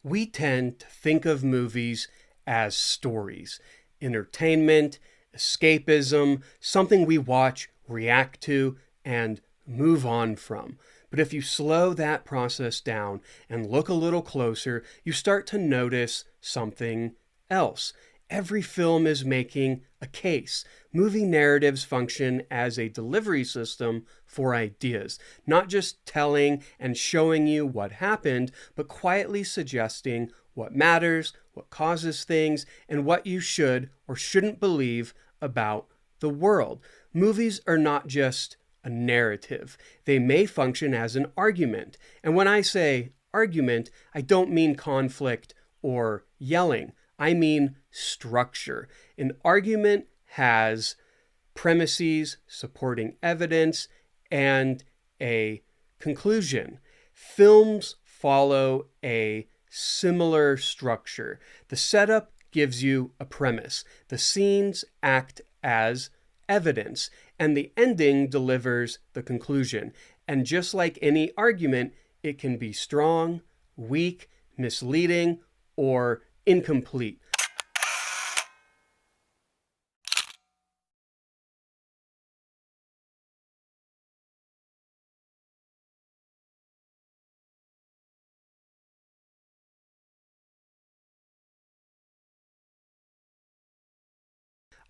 We tend to think of movies as stories, entertainment, escapism, something we watch, react to, and move on from. But if you slow that process down and look a little closer, you start to notice something else. Every film is making a case. Movie narratives function as a delivery system for ideas, not just telling and showing you what happened, but quietly suggesting what matters, what causes things, and what you should or shouldn't believe about the world. Movies are not just a narrative. They may function as an argument. And when I say argument, I don't mean conflict or yelling. I mean structure. An argument has premises, supporting evidence, and a conclusion. Films follow a similar structure. The setup gives you a premise. The scenes act as evidence, and the ending delivers the conclusion. And just like any argument, it can be strong, weak, misleading, or incomplete.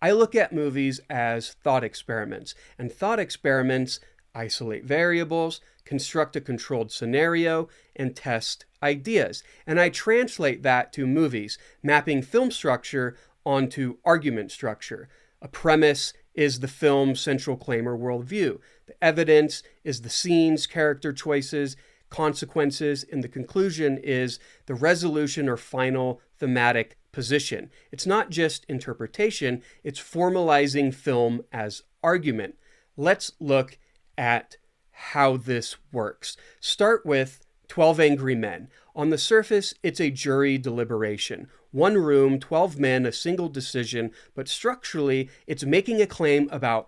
I look at movies as thought experiments, and thought experiments isolate variables, construct a controlled scenario, and test ideas. And I translate that to movies, mapping film structure onto argument structure. A premise is the film's central claim or worldview. The evidence is the scenes, character choices, consequences, and the conclusion is the resolution or final thematic position. It's not just interpretation, it's formalizing film as argument. Let's look at how this works. Start with 12 Angry Men. On the surface, it's a jury deliberation. One room, 12 men, a single decision, but structurally, it's making a claim about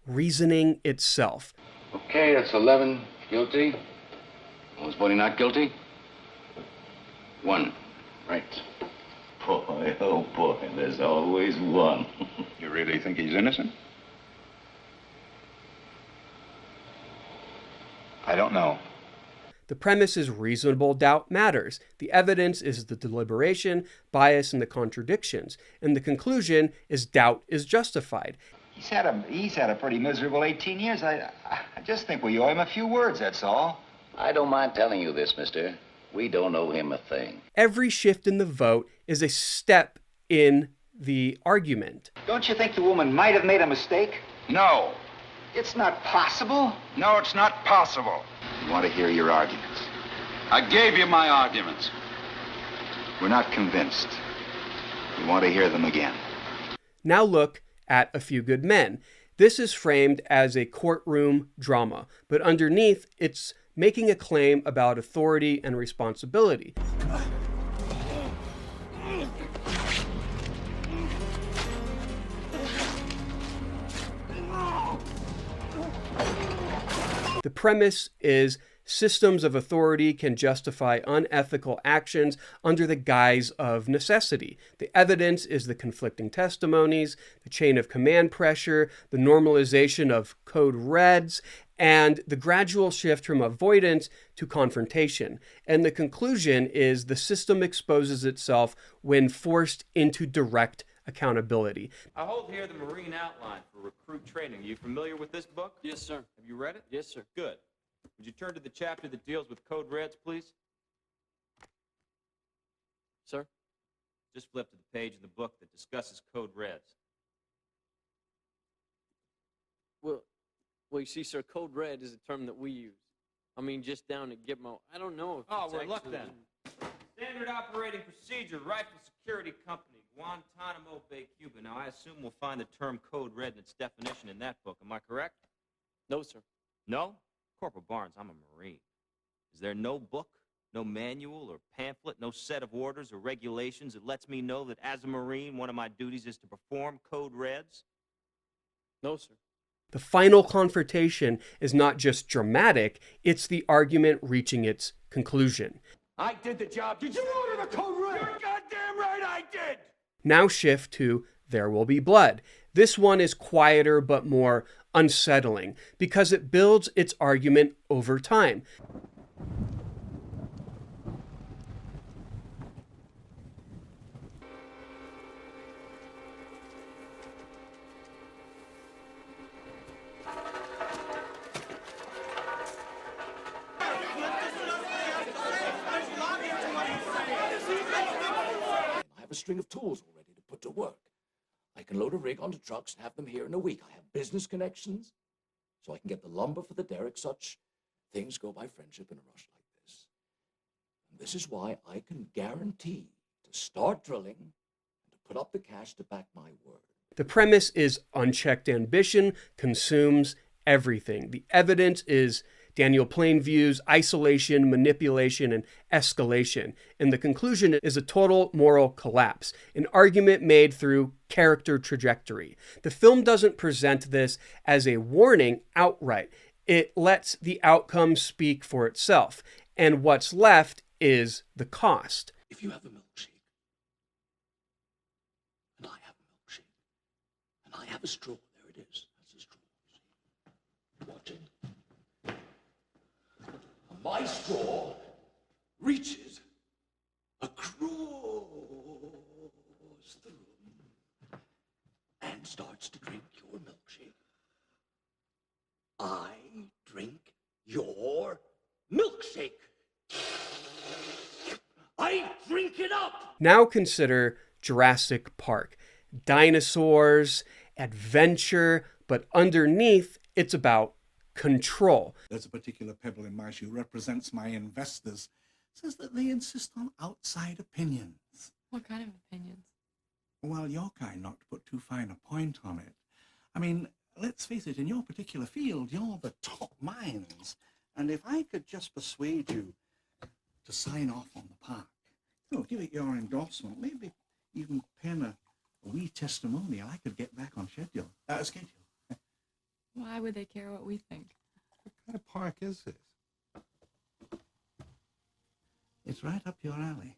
reasoning itself. Okay, that's 11 guilty. Was Bodie not guilty? 1. Right. Boy, oh boy, there's always one. You really think he's innocent? I don't know. The premise is reasonable doubt matters. The evidence is the deliberation, bias, and the contradictions. And the conclusion is doubt is justified. He's had a pretty miserable 18 years. I just think we owe him a few words, that's all. I don't mind telling you this, mister. We don't owe him a thing. Every shift in the vote is a step in the argument. Don't you think the woman might have made a mistake? No. It's not possible. No, it's not possible. We want to hear your arguments. I gave you my arguments. We're not convinced. We want to hear them again. Now look at A Few Good Men. This is framed as a courtroom drama, but underneath it's making a claim about authority and responsibility. The premise is systems of authority can justify unethical actions under the guise of necessity. The evidence is the conflicting testimonies, the chain of command pressure, the normalization of code reds, and the gradual shift from avoidance to confrontation. And the conclusion is the system exposes itself when forced into direct accountability. I hold here the Marine Outline for Recruit Training. Are you familiar with this book? Yes, sir. Have you read it? Yes, sir. Good. Would you turn to the chapter that deals with code reds, please? Sir? Just flip to the page in the book that discusses code reds. Well, you see, sir, code red is a term that we use. I mean, just down at Gitmo. I don't know if Oh, it's well, look actually... then. Standard Operating Procedure, Rifle Security Company, Guantanamo Bay, Cuba. Now, I assume we'll find the term code red and its definition in that book. Am I correct? No, sir. No? Corporal Barnes, I'm a Marine. Is there no book, no manual or pamphlet, no set of orders or regulations that lets me know that as a Marine, one of my duties is to perform code reds? No, sir. The final confrontation is not just dramatic, it's the argument reaching its conclusion. I did the job. Did you order the code red? You're goddamn right I did! Now shift to There Will Be Blood. This one is quieter but more unsettling because it builds its argument over time. I have a string of tools already to put to work. I can load a rig onto trucks and have them here in a week. I have business connections, so I can get the lumber for the derrick. Such things go by friendship in a rush like this. And this is why I can guarantee to start drilling and to put up the cash to back my word. The premise is unchecked ambition consumes everything. The evidence is Daniel Plainview's isolation, manipulation, and escalation. And the conclusion is a total moral collapse, an argument made through character trajectory. The film doesn't present this as a warning outright. It lets the outcome speak for itself. And what's left is the cost. If you have a milkshake, and I have a milkshake, and I have a straw, there it is. That's a straw. See? Watch it. My straw reaches across the room and starts to drink your milkshake. I drink your milkshake. I drink it up. Now consider Jurassic Park. Dinosaurs, adventure, but underneath it's about control. There's a particular pebble in my shoe, represents my investors, says that they insist on outside opinions. What kind of opinions? Well, your kind, not to put too fine a point on it. I mean, let's face it, in your particular field, you're the top minds. And if I could just persuade you to sign off on the park, give it your endorsement, maybe even pen a wee testimonial, I could get back on schedule. Schedule. Why would they care what we think? What kind of park is this? It's right up your alley.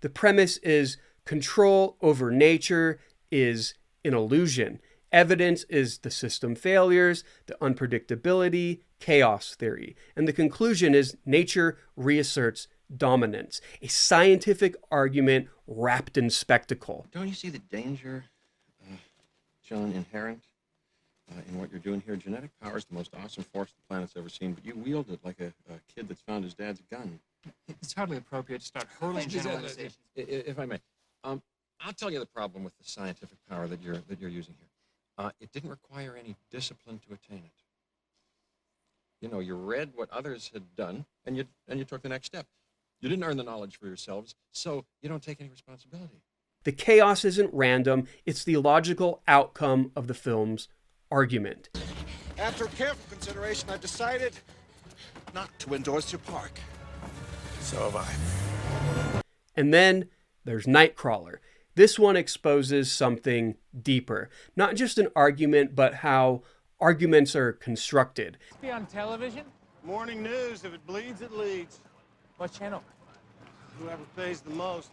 The premise is control over nature is an illusion. Evidence is the system failures, the unpredictability, chaos theory. And the conclusion is nature reasserts dominance, a scientific argument wrapped in spectacle. Don't you see the danger, John, inherent in what you're doing here? Genetic power is the most awesome force the planet's ever seen, but you wield it like a kid that's found his dad's gun. It's hardly appropriate to start hurling generalizations. If I may, I'll tell you the problem with the scientific power that you're using here. It didn't require any discipline to attain it. You know, you read what others had done, and you took the next step. You didn't earn the knowledge for yourselves, so you don't take any responsibility. The chaos isn't random, it's the logical outcome of the film's argument. After careful consideration, I've decided not to endorse your park. So have I. And then there's Nightcrawler. This one exposes something deeper. Not just an argument, but how arguments are constructed. Be on television? Morning news. If it bleeds, it leads. What channel? Whoever pays the most.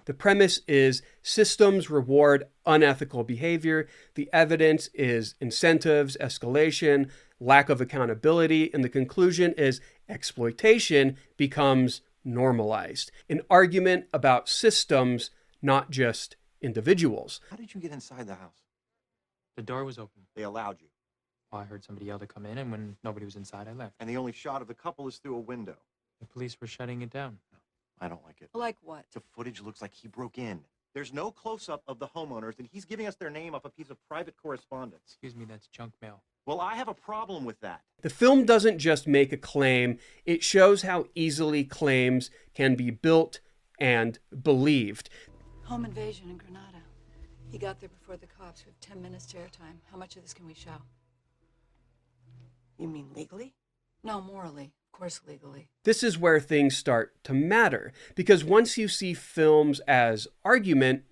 The premise is systems reward unethical behavior. The evidence is incentives, escalation, lack of accountability, and the conclusion is exploitation becomes normalized. An argument about systems, not just individuals. How did you get inside the house? The door was open. They allowed you. Well, I heard somebody yell to come in, and when nobody was inside, I left. And the only shot of the couple is through a window. The police were shutting it down. I don't like it. Like what? The footage looks like he broke in. There's no close-up of the homeowners, and he's giving us their name off a piece of private correspondence. Excuse me, that's junk mail. Well, I have a problem with that. The film doesn't just make a claim, it shows how easily claims can be built and believed. Home invasion in Granada. He got there before the cops. We have 10 minutes to airtime. How much of this can we show? You mean legally? No, morally. Of course, legally. This is where things start to matter, because once you see films as argument,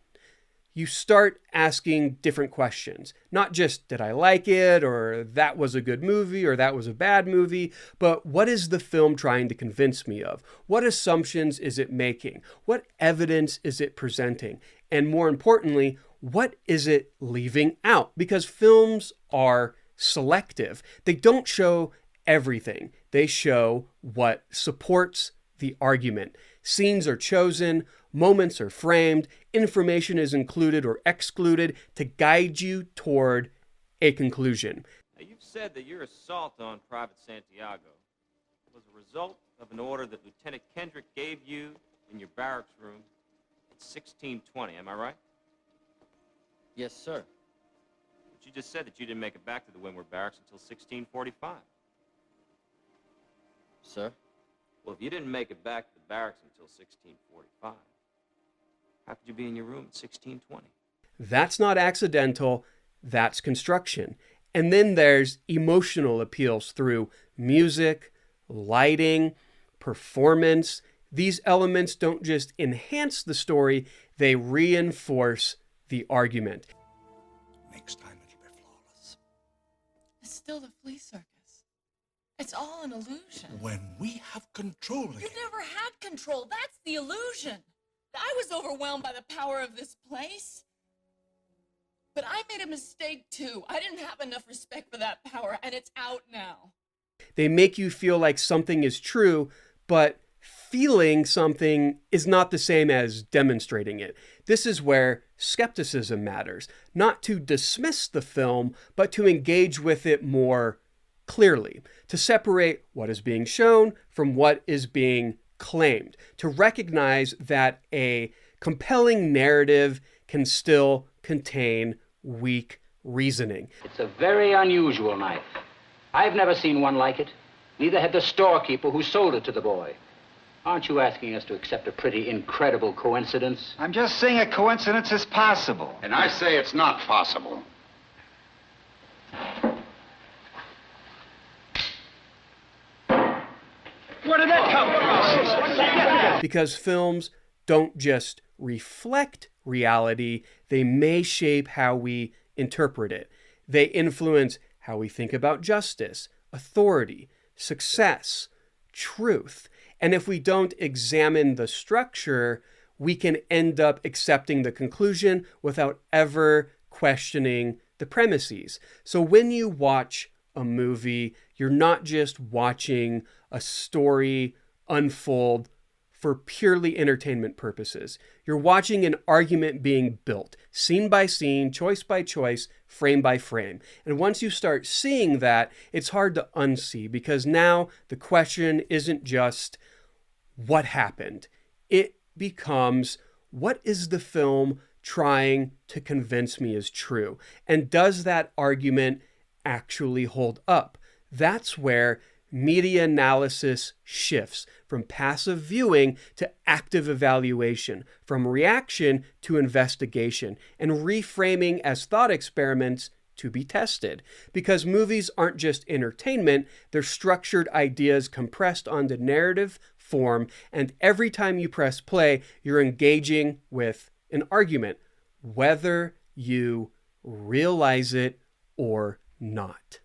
you start asking different questions. Not just, did I like it, or that was a good movie, or that was a bad movie, but what is the film trying to convince me of? What assumptions is it making? What evidence is it presenting? And more importantly, what is it leaving out? Because films are selective. They don't show everything. They show what supports the argument. Scenes are chosen, moments are framed, information is included or excluded to guide you toward a conclusion. Now, you've said that your assault on Private Santiago was a result of an order that Lieutenant Kendrick gave you in your barracks room at 1620. Am I right? Yes, sir. But you just said that you didn't make it back to the Windward Barracks until 1645. Sir? Well, if you didn't make it back to the barracks until 1645, how could you be in your room at 1620? That's not accidental, that's construction. And then there's emotional appeals through music, lighting, performance. These elements don't just enhance the story, they reinforce the argument. Next time it'll be flawless. It's still the flea circus. It's all an illusion. When we have control again. You never had control. That's the illusion. I was overwhelmed by the power of this place. But I made a mistake too. I didn't have enough respect for that power, and it's out now. They make you feel like something is true, but feeling something is not the same as demonstrating it. This is where skepticism matters. Not to dismiss the film, but to engage with it more clearly, to separate what is being shown from what is being claimed, to recognize that a compelling narrative can still contain weak reasoning. It's a very unusual knife. I've never seen one like it. Neither had the storekeeper who sold it to the boy. Aren't you asking us to accept a pretty incredible coincidence? I'm just saying a coincidence is possible. And I say it's not possible. Where did that come from? Because films don't just reflect reality, they may shape how we interpret it. They influence how we think about justice, authority, success, truth. And if we don't examine the structure, we can end up accepting the conclusion without ever questioning the premises. So when you watch a movie, you're not just watching a story unfold for purely entertainment purposes. You're watching an argument being built, scene by scene, choice by choice, frame by frame. And once you start seeing that, it's hard to unsee, because now the question isn't just what happened. It becomes, what is the film trying to convince me is true? And does that argument actually hold up? That's where media analysis shifts from passive viewing to active evaluation, from reaction to investigation, and reframing as thought experiments to be tested. Because movies aren't just entertainment, they're structured ideas compressed onto narrative form, and every time you press play, you're engaging with an argument, whether you realize it or not.